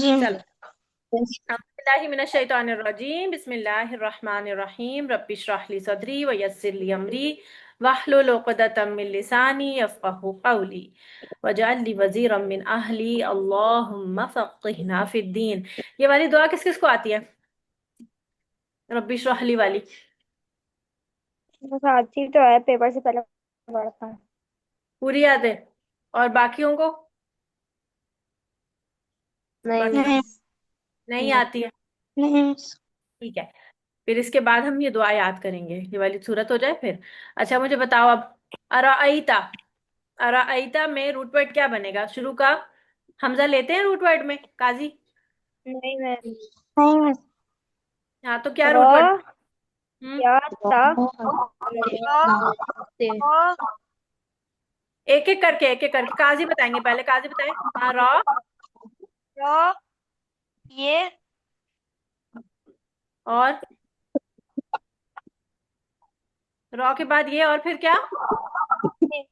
जी। चलो। बिस्मिल्लाहिर्रहमानिर्रहीम बिस्मिल्लाहिर्रहमानिर्रहीम रब्बि इश्रह ली सदरी व यस्सिर ली अमरी वहलुल उक़दतम मिन लिसानी यफ़क़हू क़ौली वजअल ली वज़ीरम मिन अहली अल्लाहुम्मा फ़क़्हिना फ़िद्दीन। ये वाली दुआ किस किस को आती है? रब्बि इश्रह ली वाली बस आती तो है, पेपर से पहले पढ़ा था। पूरी याद है? और बाकियों को? नहीं बाकी नहीं। नहीं नहीं आती है? नहीं। ठीक है, फिर इसके बाद हम ये दुआ याद करेंगे, ये वाली सूरत हो जाए फिर। अच्छा मुझे बताओ अब, अराइता, अराइता में रूट वर्ड क्या बनेगा? शुरू का हमजा लेते हैं रूट वर्ड में काजी? नहीं नहीं। हाँ तो क्या र रूट वर्ड? हम्म, या ता र एक एक करके काजी बताएंगे, पहले काजी बताएं। हाँ रॉ, र ये और रॉ के बाद ये, और फिर क्या? ये।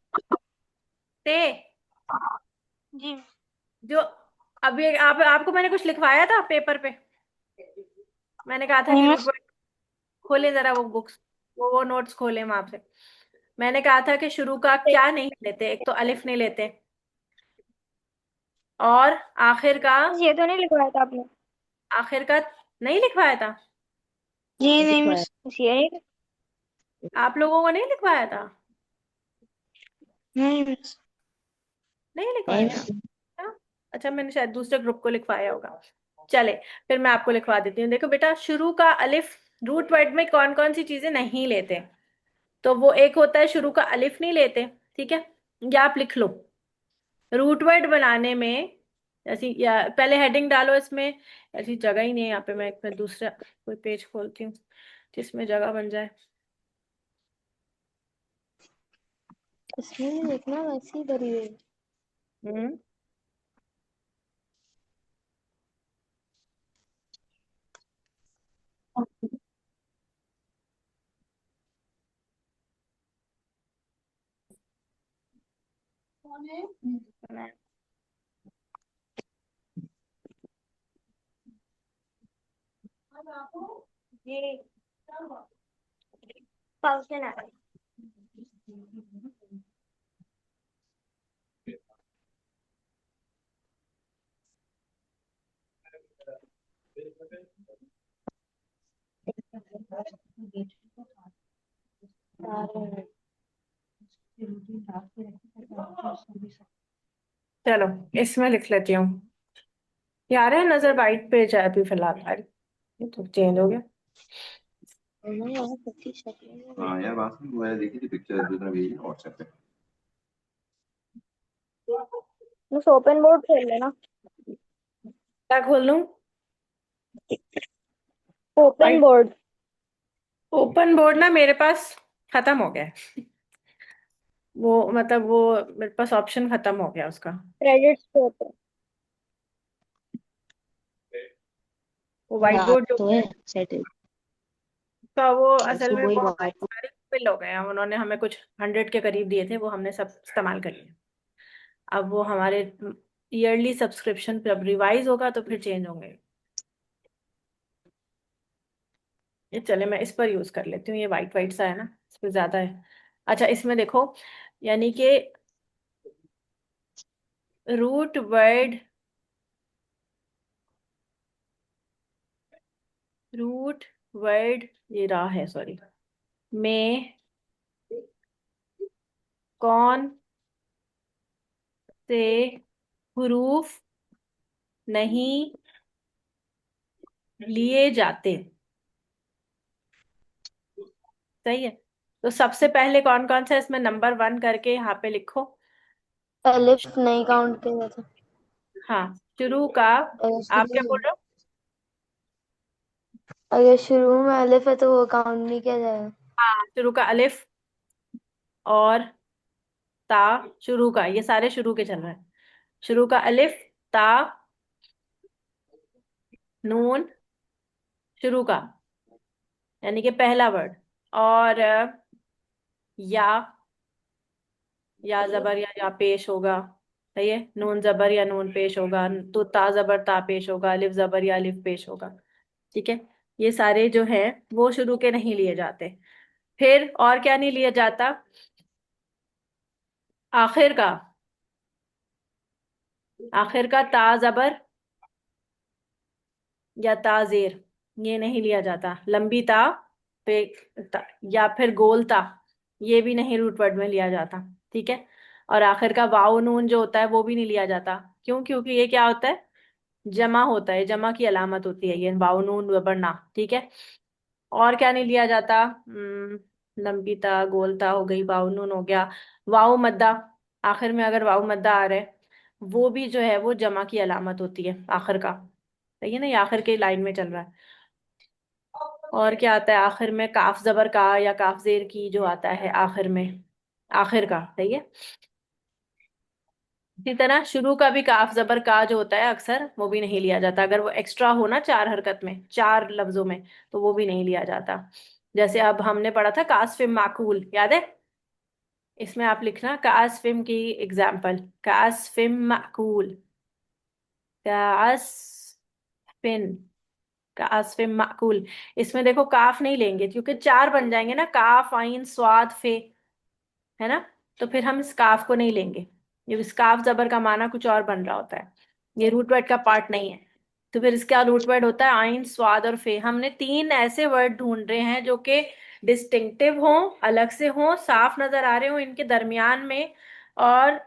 ते। जी। जो अभी आप आपको मैंने कुछ लिखवाया था पेपर पे, मैंने कहा था नहीं कि रूट मिस। वर्ड खोले जरा वो बुक्स, वो नोट्स खोले वहां से। मैंने कहा था कि शुरू का क्या नहीं लेते, एक तो अलिफ नहीं लेते, और आखिर का, ये तो नहीं लिखवाया था आपने? आखिर का नहीं लिखवाया था। जी नहीं मिस, ये नहीं। आप लोगों को नहीं लिखवाया था? नहीं मिस। नहीं लिखवाया था? हाँ? अच्छा मैंने शायद दूसरे ग्रुप को लिखवाया होगा। चले, फिर मैं आपको लिखवा देती हूँ। देखो बेटा, शुरू का अलिफ रूट वर्ड में कौन कौन सी चीजें नहीं लेते, तो वो एक होता है शुरू का अलिफ नहीं लेते। ठीक है, या आप लिख लो रूट वर्ड बनाने में ऐसी, या पहले हेडिंग डालो इसमें। ऐसी जगह ही नहीं है यहाँ पे, मैं दूसरा कोई पेज खोलती हूँ जिसमें जगह बन जाए। इसमें नहीं लिखना, वैसे ही भरी हुई। हम्म, जी। फंक्शन है। चलो इसमें लिख लेती हूँ। यार है नजर वाइट पे जाए अभी फिलहाल, अरे ये तो चेंज हो गया। हाँ यार, बात नहीं, मैंने देखी थी पिक्चर जो तुमने भेजी व्हाट्सएप पे। बस ओपन बोर्ड खोल लेना। क्या खोल लूँ? Open white board. Open board ना मेरे पास खत्म हो गया है। वो मतलब वो मेरे पास ऑप्शन खत्म हो गया उसका। क्रेडिट्स पे होते हैं। वो व्हाइट याद बोर्ड जो तो है सेट। का, वो असल तो में वही वो हमारे बात। सारे फिल हो गए हैं, उन्होंने हमें कुछ 100 के करीब दिए थे, वो हमने सब इस्तेमाल कर लिए। अब वो हमारे ईयरली सब्सक्रिप्शन जब रिवाइज होगा तो फिर चेंज होंगे। ये चले मैं इस पर यूज कर लेती हूँ, ये वाइट वाइट सा है ना, इस पर ज्यादा है। अच्छा इसमें देखो, यानी कि रूट वर्ड, रूट वर्ड ये रहा है सॉरी, में कौन से हुरूफ नहीं लिए जाते? सही है, तो सबसे पहले कौन कौन सा इसमें नंबर 1 करके यहाँ पे लिखो। एलिफ नहीं काउंट किया जाता। हाँ, शुरू का, अगर आप क्या शुरू बोल रहे हो? अगर शुरू में एलिफ है तो वो काउंट नहीं किया जाएगा। हाँ, शुरू का अलिफ और ता, शुरू का, ये सारे शुरू के चल रहे हैं। शुरू का अलिफ, ता, नून, शुरू का यानी कि पहला वर्ड, और या जबर या पेश होगा, सही है, नून जबर या नून पेश होगा, तो ता जबर ता पेश होगा, अलिफ जबर या अलिफ पेश होगा। ठीक है, ये सारे जो है वो शुरू के नहीं लिए जाते। फिर और क्या नहीं लिया जाता? आखिर का, आखिर का ता जबर या ता जेर, ये नहीं लिया जाता। लंबी ता पे या फिर गोल ता, ये भी नहीं रूट वर्ड में लिया जाता। ठीक है, और आखिर का वाव नून जो होता है वो भी नहीं लिया जाता। क्यों? क्योंकि ये क्या होता है, जमा होता है, जमा की अलामत होती है ये वाव नून वबरना। ठीक है, और क्या नहीं लिया जाता? लंबी ता गोल ता हो गई, वाव नून हो गया, वाव मद्दा, आखिर में अगर वाव मद्दा आ रहा है वो भी जो है वो जमा की अलामत होती है आखिर का। सही है ना, ये आखिर के लाइन में चल रहा है। और क्या आता है आखिर में? काफ जबर का या काफ जेर की जो आता है आखिर में, आखिर का। सही है, इसी तरह शुरू का भी काफ जबर का जो होता है अक्सर वो भी नहीं लिया जाता, अगर वो एक्स्ट्रा हो ना चार हरकत में, चार लफ्जों में, तो वो भी नहीं लिया जाता। जैसे अब हमने पढ़ा था कासफिम माकूल, याद है? इसमें आप लिखना कासफिम की एग्जाम्पल, कासफिम माकूल, कासफिन, कासफिम माकूल। इसमें देखो काफ नहीं लेंगे क्योंकि चार बन जाएंगे ना, काफ आइन स्वाद फे, है ना, तो फिर हम स्काफ को नहीं लेंगे। ये स्काफ जबर का माना कुछ और बन रहा होता है, ये रूट वर्ड का पार्ट नहीं है। तो फिर इसका रूट वर्ड होता है आइन स्वाद और फे। हमने तीन ऐसे वर्ड ढूंढ रहे हैं जो कि डिस्टिंक्टिव हों, अलग से हों, साफ नजर आ रहे हों इनके दरमियान में। और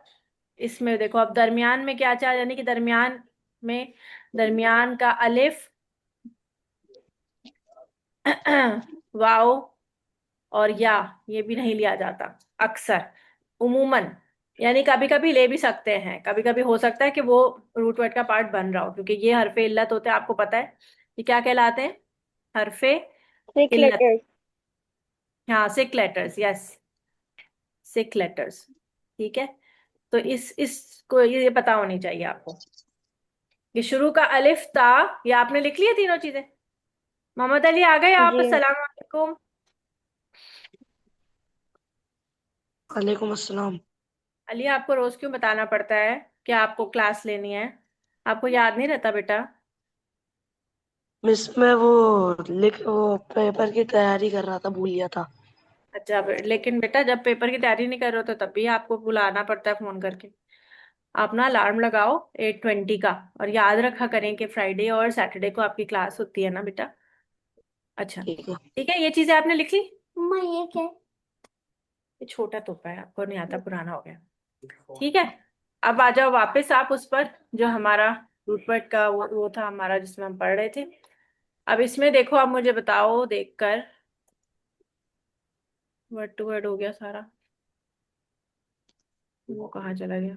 इसमें देखो अब दरमियान में क्या चाह, यानी कि दरमियान में, दरमियान का अलिफ वाओ और या, ये भी नहीं लिया जाता अक्सर, उमूमन। यानी कभी कभी ले भी सकते हैं, कभी कभी हो सकता है कि वो रूट वर्ड का पार्ट बन रहा हो, क्योंकि ये हरफे इल्लत होते हैं, आपको पता है ये क्या कहलाते हैं? हरफे 6 इल्लत। लेटर्स। हाँ, सिक लेटर्स, यस, सिक लेटर्स। ठीक है, तो इसको ये पता होनी चाहिए आपको। ये शुरू का अलिफ ता, ये आपने लिख लिया तीनों चीजें? मोहम्मद अली आ गए आप? जी। अस्सलाम वालेकुम। वालेकुम अस्सलाम। अली, आपको रोज क्यों बताना पड़ता है कि आपको क्लास लेनी है? आपको याद नहीं रहता बेटा? मिस मैं वो पेपर की तैयारी कर रहा था, भूल गया था। अच्छा, लेकिन बेटा जब पेपर की तैयारी नहीं कर रहे हो तो तब भी आपको बुलाना पड़ता है फोन करके। आप ना अलार्म लगाओ 8:20 का, और याद रखा करें कि फ्राइडे और सैटरडे को आपकी क्लास होती है ना बेटा। अच्छा, ठीक है। ठीक है, ये चीजें आपने लिख ली? अम्मा ये क्या है? ये छोटा तोहफा है, आपको नहीं आता, पुराना हो गया। ठीक है, अब आ जाओ वापस आप उस पर जो हमारा रूटवर्ड का वो था हमारा जिसमें हम पढ़ रहे थे। अब इसमें देखो, आप मुझे बताओ देखकर, वर्ड टू वर्ड हो गया सारा, वो कहाँ चला गया?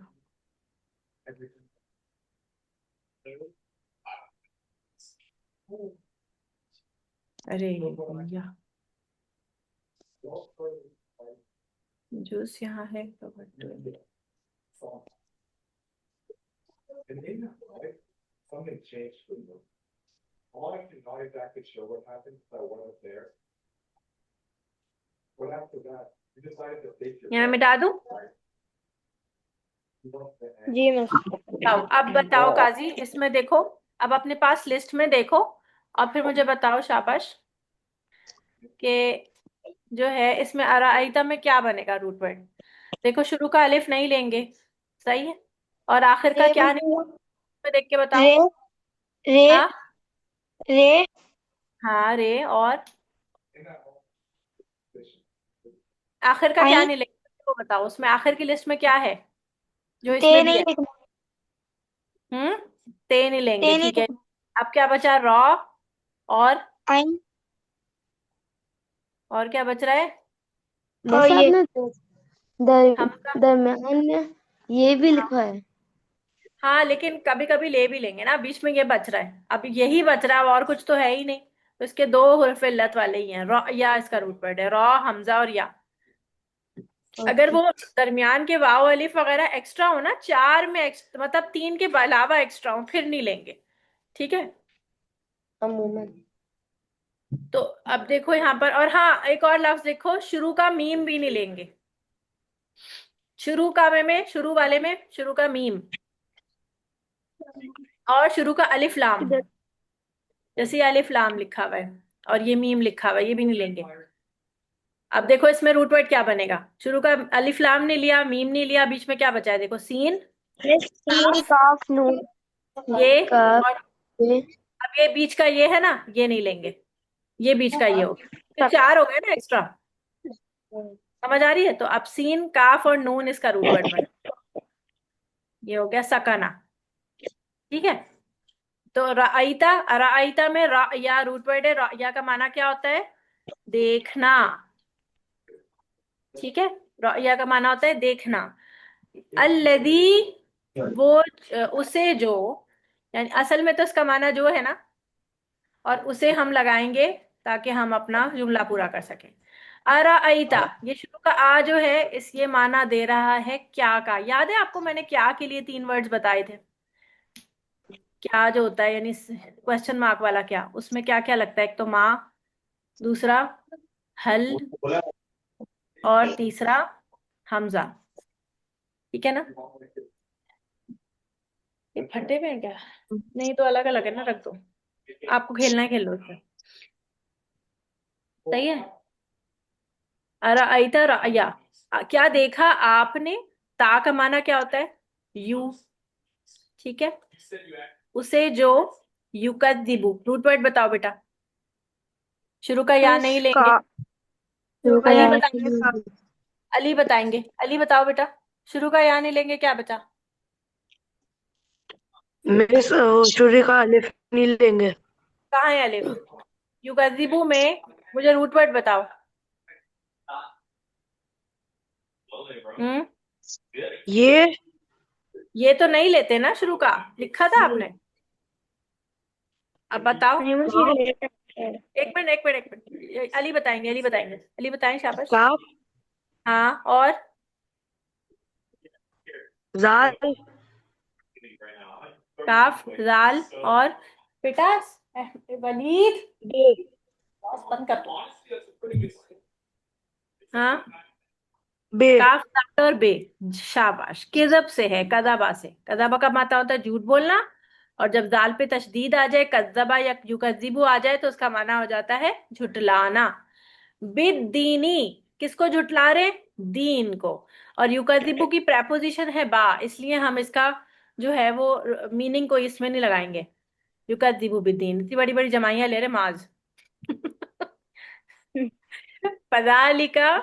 अरे भैया, जूस यहाँ है तो वर्ड टू वर्ड। यहाँ मिटा दूं? जी मिस। अब बताओ काजी, इसमें देखो, अब अपने पास लिस्ट में देखो और फिर मुझे बताओ शाबाश कि जो है इसमें अराइता में क्या बनेगा रूट वर्ड। देखो, शुरू का अलिफ नहीं लेंगे, सही है, और आखिर का रे क्या नहीं, मतलब में देख के बताओ। रे रे हाँ, रे हाँ रे, और आखिर का क्या आई नहीं लेंगे वो बताओ, उसमें आखिर की लिस्ट में क्या है जो ते इसमें भी नहीं है? लिखना। हम्म, ते नहीं लेंगे, ते नहीं ठीक है। लिखना। अब क्या बचा? रॉ, और आई और क्या बच रहा है? और मिस ये आपने दर, हमजा। दरम्यान में ये भी लिखा है। हाँ, लेकिन कभी कभी ले भी लेंगे ना, बीच में ये बच रहा है, अब यही बच रहा है, और कुछ तो है ही नहीं। तो इसके दो हुर्फ इल्लत वाले ही हैं, रॉ या, इसका रूट वर्ड है रॉ, हमजा और या। अगर ओके। वो दरमियान के वाव अलिफ वगैरह एक्स्ट्रा हो ना, चार में मतलब तीन के अलावा एक्स्ट्रा हो, फिर नहीं लेंगे। ठीक है, अमूमन। तो अब देखो यहाँ पर, और हाँ एक और लफ्ज देखो, शुरू का मीम भी नहीं लेंगे। शुरू का में शुरू वाले में शुरू का मीम और शुरू का अलिफ लाम। इधर जैसे ये अलिफ लाम लिखा हुआ है और ये मीम लिखा हुआ है, ये भी नहीं लेंगे। अब देखो इसमें रूट वर्ड क्या बनेगा। शुरू का अलिफ लाम नहीं लिया, मीम नहीं लिया, बीच में क्या बचा है देखो, सीन, मिस सीन काफ नून ये, काफ और ये अब ये बीच का ये है ना, ये नहीं लेंगे, ये बीच का ये हो गया, तो तक। 4 हो गए ना एक्स्ट्रा। समझ आ रही है? तो अब सीन काफ और नून इसका रूट वर्ड बना, ये हो गया सकाना। ठीक है, तो राइता, राइता में रा या रूट वर्ड है, या का माना क्या होता है, देखना। ठीक है, या का माना होता है देखना। अल्लदी, वो उसे जो, यानी असल में तो इसका माना जो है ना, और उसे हम लगाएंगे ताकि हम अपना जुमला पूरा कर सकें। अराइता, ये शुरू का आ जो है इस ये माना दे रहा है क्या का। याद है आपको मैंने क्या के लिए 3 वर्ड्स बताए थे। क्या जो होता है यानी क्वेश्चन मार्क वाला क्या, उसमें क्या क्या लगता है, एक तो माँ, दूसरा हल, और तीसरा हमजा। ठीक है ना, ये फटे हुए हैं क्या? नहीं तो अलग अलग है ना, रख दो, आपको खेलना है खेल लो उससे। सही है। अराइता राया, क्या देखा आपने। ता का माना क्या होता है, यू। ठीक है, उसे जो, युकद्दिबु, रूट वर्ड बताओ बेटा। शुरू का या नहीं मिस का लेंगे, अली या बताएंगे, अली बताएंगे, अली बताओ बेटा। शुरू का या नहीं लेंगे, क्या बचा। मिस सूर्य का अलिफ नहीं लेंगे। कहाँ है अलिफ, युकद्दिबु में, मुझे रूट वर्ड बताओ। हम्म, ये ये तो नहीं लेते ना, शुरू का लिखा था आपने। अब बताओ। नहीं मुझे रिलेटेड है। एक मिनट एक मिनट एक मिनट, अली बताएंगे, अली बताएंगे, अली बताएं, शाबाश। काफ हाँ, और जाल काफ जाल, और बेटा वलीद, बे बंद कर दो। हाँ, बे काफ जाल और बे, शाबाश। किजब से है, कजाबा से। कजाबा का माता होता है झूठ बोलना, और जब जाल पे तशदीद आ जाए, कज्जबा या युकज्जिबु आ जाए, तो उसका माना हो जाता है झुटलाना। बिददीनी, किसको झुटला रहे, दीन को। और युकज्जिबु की प्रेपोजिशन है बा, इसलिए हम इसका जो है वो मीनिंग को इसमें नहीं लगाएंगे। युकज्जिबु बिद्दीन, इतनी बड़ी बड़ी जमाइयां ले रहे माज। पदालिका,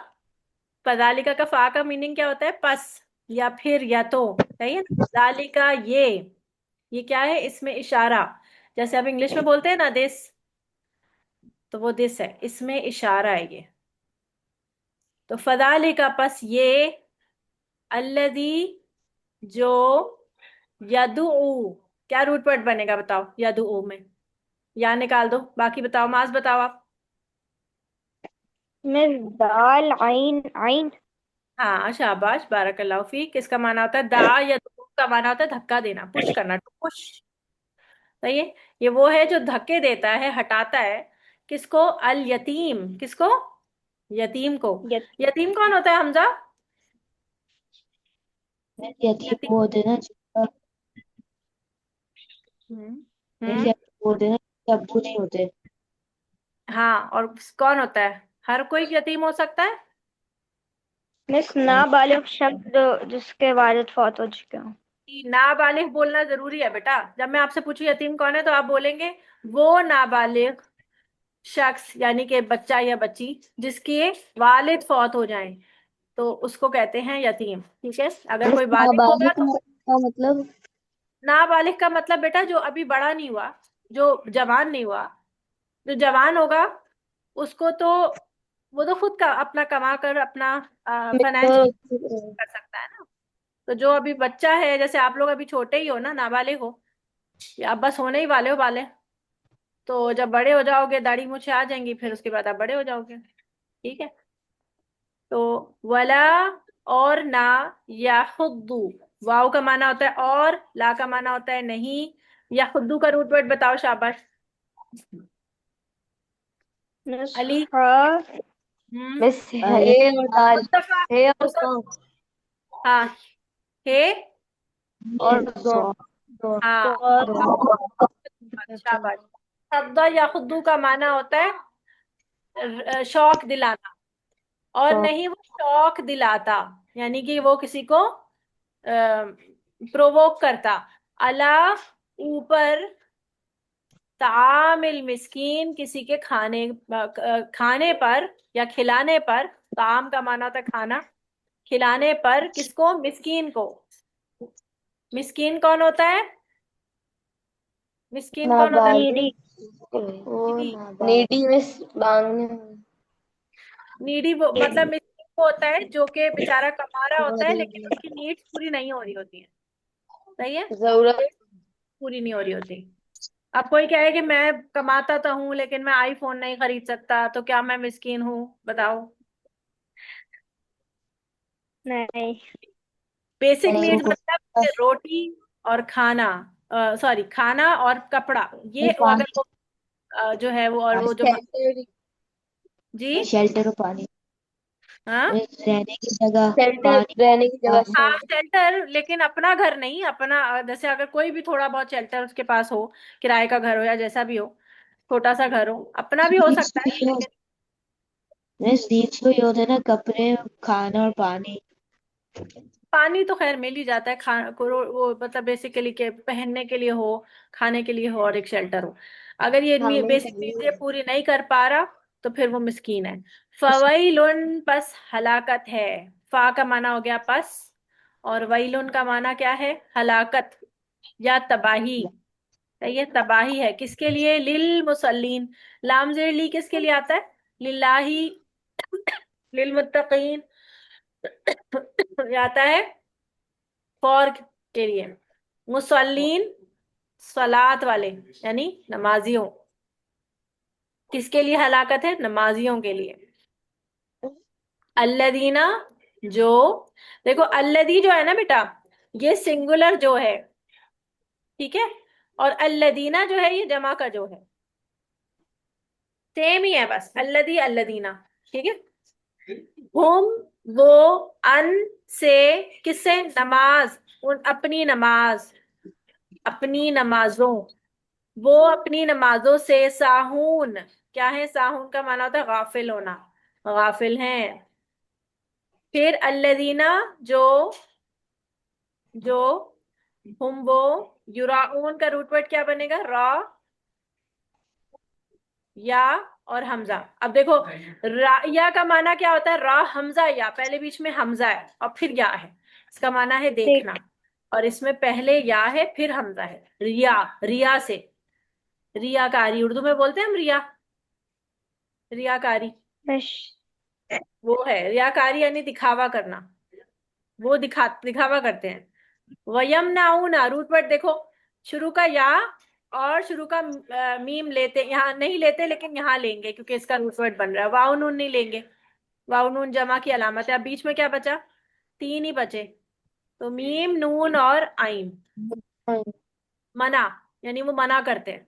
पदालिका का फा का मीनिंग क्या होता है, पस या फिर या तो। सही है ना, दालिका ये क्या है, इसमें इशारा। जैसे आप इंग्लिश में बोलते हैं ना दिस, तो वो दिस है, इसमें इशारा है ये। तो फदालिका पस ये, अल्लदी जो, यदुऊ, क्या रूट वर्ड बनेगा बताओ यदुऊ में, या निकाल दो, बाकी बताओ, माज बताओ आप। मिस दाल आइन आइन हाँ शाबाश, बारकल्लाहु फीक। किसका माना होता है, दा या दू का माना होता है धक्का देना, पुश करना, टू पुश। सही है, ये वो है जो धक्के देता है, हटाता है। किसको, अल यतीम, किसको, यतीम को। यत यतीम कौन होता है हमजा, यतीम यतीम। वो होते हैं ना हम्म जैसे हम्म, वो होते हैं ना जिनके अब्बू नहीं होते। हाँ, और कौन होता है, हर कोई यतीम हो सकता है। मिस नहीं, नाबालिग शब्द जिसके वालिद फौत हो चुके हों। नाबालिग बोलना जरूरी है बेटा। जब मैं आपसे पूछूं यतीम कौन है, तो आप बोलेंगे वो नाबालिग शख्स, यानी कि बच्चा या बच्ची जिसके वालिद फौत हो जाएं, तो उसको कहते हैं यतीम। ठीक है, अगर कोई बालिग होगा नाबालिग तो। का मतलब नाबालिग का मतलब बेटा जो अभी बड़ा नहीं हुआ, जो जवान नहीं हुआ। जो जवान होगा उसको तो, वो तो खुद का अपना कमा कर अपना फाइनेंशियल तो कर सकता है ना। तो जो अभी बच्चा है, जैसे आप लोग अभी छोटे ही हो ना, नाबालिग हो, या आप बस होने ही वाले हो वाले, तो जब बड़े हो जाओगे, दाढ़ी मूछें आ जाएंगी, फिर उसके बाद आप बड़े हो जाओगे। ठीक है, तो वला, और ना, या खुद्दू, वाव का माना होता है और, ला का माना होता है नहीं। या खुद्दू का रूट वर्ड बताओ, शाबाश। मिस अली। हा हम्म, मिस हे और दाल मुस्तफा, हे और मुस्तफा, काफ हाँ, हे, और सौ हाँ, और अच्छा बात। सद्दा या खुद्दू का माना होता है शौक दिलाना, और नहीं वो शौक दिलाता, यानी कि वो किसी को प्रोवोक करता। अला, ऊपर, तामिल मिस्कीन, किसी के खाने पर या खिलाने पर। ताम का माना था खाना, खिलाने पर किसको? मिस्कीन को। मिस्कीन कौन होता है? मिस्कीन कौन होता है? नीडी। नीडी। नीडी में मांगने। नीडी वो मतलब मिस्कीन वो होता है जो कि बेचारा कमा रहा होता है लेकिन उसकी नीड्स पूरी नहीं हो रही होती है। सही है, जरूरत। पूरी नहीं हो रही होती। अब कोई कहे कि मैं कमाता तो हूं लेकिन मैं आईफोन नहीं खरीद सकता, तो क्या मैं मिस्कीन हूँ? बताओ। नहीं। बेसिक नहीं नीड्स वो मतलब कि रोटी और खाना, सॉरी, खाना और कपड़ा, ये वो अगर पानी, वो जो है वो, और वो जो शेल्टर। जी, शेल्टर और पानी, हाँ, रहने की जगह, शेल्टर पानी, रहने की जगह हाँ शेल्टर। शेल्टर, लेकिन अपना घर नहीं, अपना जैसे अगर कोई भी थोड़ा बहुत शेल्टर उसके पास हो, किराए का घर हो या जैसा भी हो, छोटा सा घर हो, अपना भी हो नीड्स सकता तो है ये लेकिन। नीड्स तो ये होते हैं ना, कपड़े, खाना और पानी। पानी तो खैर मिल ही जाता है, वो मतलब बेसिकली के पहनने के लिए हो, खाने के लिए हो, और एक शेल्टर हो। अगर ये खाने बेसिक के चीजें लिए। पूरी नहीं कर पा रहा तो फिर वो मिस्कीन है। फवैलुन, पस हलाकत है। फा का माना हो गया पस, और वैलुन का माना क्या है? हलाकत या तबाही। तो ये तबाही है किसके लिए? लिल मुसल्लीन। लाम ज़ेर ली किसके लिए आता है? लिल्लाही, लिल मुत्तकीन ये आता है फॉर के लिए। मुसल्लीन, सलात वाले, यानी नमाजियों। किसके लिए हलाकत है? नमाजियों के लिए। अल्लदीना, जो, देखो अल्लदी जो है ना बेटा, ये सिंगुलर जो है, ठीक है, और अल्लदीना जो है ये जमा का जो है, सेम ही है, बस अल्लदी अल्लदीना, ठीक है। हुम, वो, अन, से, किससे? नमाज, उन अपनी नमाज, अपनी नमाजों, वो अपनी नमाजों से, साहून, क्या है? साहून का माना होता है गाफिल होना, गाफिल हैं। फिर अल्लदीना, जो, जो, हुम वो, युराऊन का रूट वर्ड क्या बनेगा? रा, या, और हमजा। अब देखो, या का माना क्या होता है? रा हमजा या, पहले बीच में हमजा है और फिर या है, इसका माना है देखना। देख। और इसमें पहले या है फिर हमजा है। रिया, रिया से, रियाकारी, उर्दू में बोलते हैं हम रिया, रियाकारी, बस। वो है रियाकारी, यानी दिखावा करना, वो दिखावा करते हैं। वयमनाउना, रूट वर्ड देखो, शुरू का या और शुरू का मीम लेते, यहाँ नहीं लेते लेकिन यहाँ लेंगे क्योंकि इसका रूट वर्ड बन रहा है। वाव नून नहीं लेंगे, वाव नून जमा की अलामत है। अब बीच में क्या बचा? तीन ही बचे, तो मीम, नून और आइन। मना, यानी वो मना करते हैं।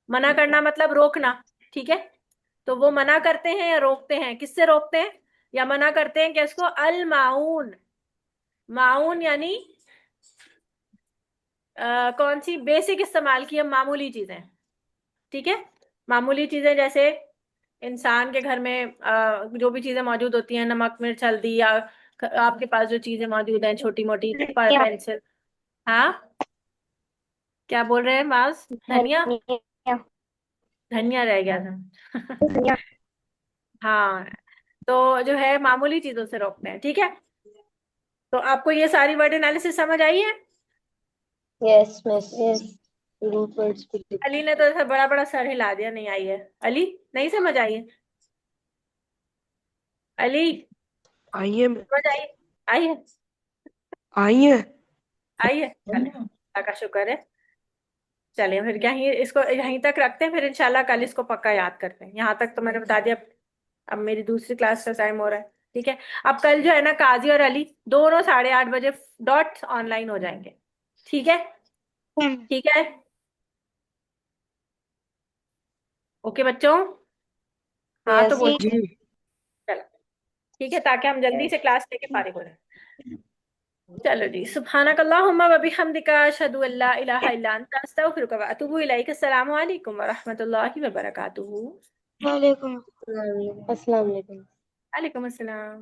मना करना मतलब रोकना, ठीक है। तो वो मना करते हैं या रोकते हैं? किससे रोकते हैं या मना करते हैं? क्या इसको? अल माउन, माउन यानी कौन सी? बेसिक इस्तेमाल की, हम मामूली चीजें, ठीक है। मामूली चीजें जैसे इंसान के घर में जो भी चीजें मौजूद होती हैं, नमक, मिर्च, हल्दी, या आपके पास जो चीजें मौजूद हैं, छोटी मोटी धनिया। पेंसिल। हाँ, क्या बोल रहे हैं माज? धनिया, धनिया। धनिया रह गया था धनिया। हाँ, तो जो है मामूली चीजों से रोकते हैं, ठीक है। तो आपको ये सारी वर्ड एनालिसिस समझ आई है? Yes miss. Yes. Root words पे टिक। अली ने तो ऐसा बड़ा बड़ा सर हिला दिया, नहीं आई है। अली, नहीं समझ आई है? अली, आई है। समझ आई? आई है, आई है। आई है, चले, अल्लाह का शुक्र है। चलिए फिर यहीं इसको यहीं तक रखते हैं, फिर इंशाल्लाह कल इसको पक्का याद करते हैं। यहाँ तक तो मैंने बता दिया। अब मेरी दूसरी क्लास का टाइम हो रहा है, ठीक है। अब कल जो है ना, काजी और अली दोनों 8:30 बजे डॉट ऑनलाइन हो जाएंगे, ठीक है। ठीक है, ओके बच्चों, हाँ तो यस। बोलिए। जी। चलो, ठीक है, ताकि हम जल्दी से क्लास लेके फारिग हो जाए। चलो जी, सुब्हानकल्लाहुम्मा व बिहम्दिका अशहदु अल्ला इलाहा इल्ला अंता अस्तगफिरुका व अतूबु इलैक। अस्सलामु अलैकुम व रहमतुल्लाहि व बरकातुहू। वालेकुम अस्सलाम वालेकुम। वालेकुम अस्सलाम।